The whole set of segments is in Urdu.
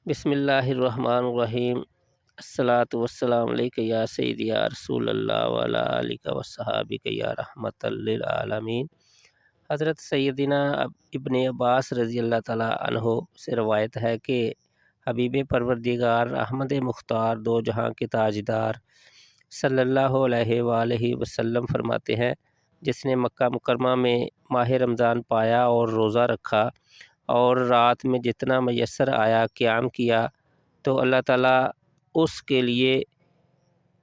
بسم اللہ الرحمن الرحیم۔ الصلاۃ والسلام علیک یا سیدی یا رسول اللہ وعلی آلک وصحابک یا رحمۃ للعالمین۔ حضرت سیدنا ابن عباس رضی اللہ تعالیٰ عنہ سے روایت ہے کہ حبیب پروردگار احمد مختار دو جہاں کے تاجدار صلی اللہ علیہ وآلہ وسلم فرماتے ہیں، جس نے مکہ مکرمہ میں ماہ رمضان پایا اور روزہ رکھا اور رات میں جتنا میسر آیا قیام کیا تو اللہ تعالیٰ اس کے لیے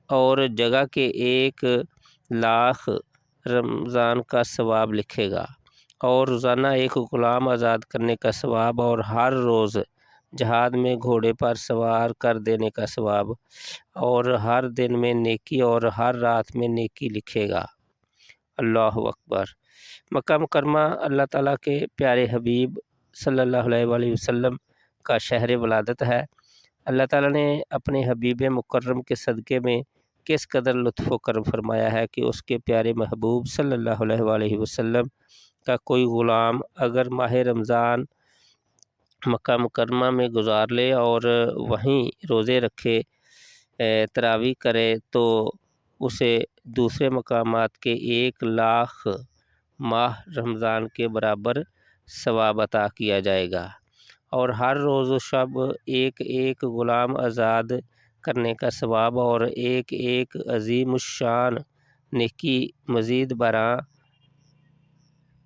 اور جگہ کے 1,00,000 رمضان کا ثواب لکھے گا، اور روزانہ ایک غلام آزاد کرنے کا ثواب، اور ہر روز جہاد میں گھوڑے پر سوار کر دینے کا ثواب، اور ہر دن میں نیکی اور ہر رات میں نیکی لکھے گا۔ اللہ اکبر۔ مکہ مکرمہ اللہ تعالیٰ کے پیارے حبیب صلی اللہ علیہ وآلہ وسلم کا شہر ولادت ہے۔ اللہ تعالیٰ نے اپنے حبیب مکرم کے صدقے میں کس قدر لطف و کرم فرمایا ہے کہ اس کے پیارے محبوب صلی اللہ علیہ وآلہ وسلم کا کوئی غلام اگر ماہ رمضان مکہ مکرمہ میں گزار لے اور وہیں روزے رکھے، تراویح کرے، تو اسے دوسرے مقامات کے 1,00,000 ماہ رمضان کے برابر ثواب عطا کیا جائے گا، اور ہر روز و شب ایک غلام آزاد کرنے کا ثواب اور ایک عظیم الشان نیکی مزید برآں۔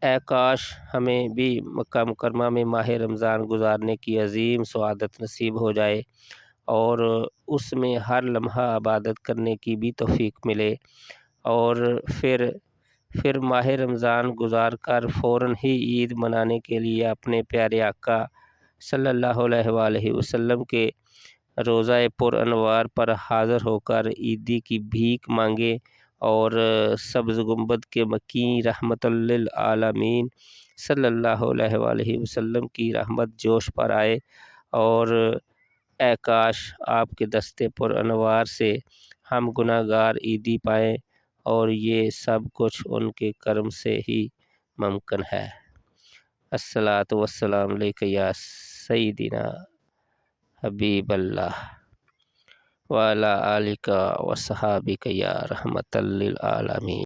اے کاش ہمیں بھی مکہ مکرمہ میں ماہ رمضان گزارنے کی عظیم سعادت نصیب ہو جائے، اور اس میں ہر لمحہ عبادت کرنے کی بھی توفیق ملے، اور پھر ماہ رمضان گزار کر فوراً ہی عید منانے کے لیے اپنے پیارے آقا صلی اللہ علیہ وآلہ وسلم کے روضہ پر انوار پر حاضر ہو کر عیدی کی بھیک مانگے، اور سبز گنبد کے مکیں رحمت للعالمین صلی اللہ علیہ وآلہ وسلم کی رحمت جوش پر آئے، اور اے کاش آپ کے دستے پر انوار سے ہم گناہ گار عیدی پائیں، اور یہ سب کچھ ان کے کرم سے ہی ممکن ہے۔ الصلاۃ والسلام علیک یا سیدنا حبیب اللہ وعلی آلک وصحابک یا رحمۃ للعالمین۔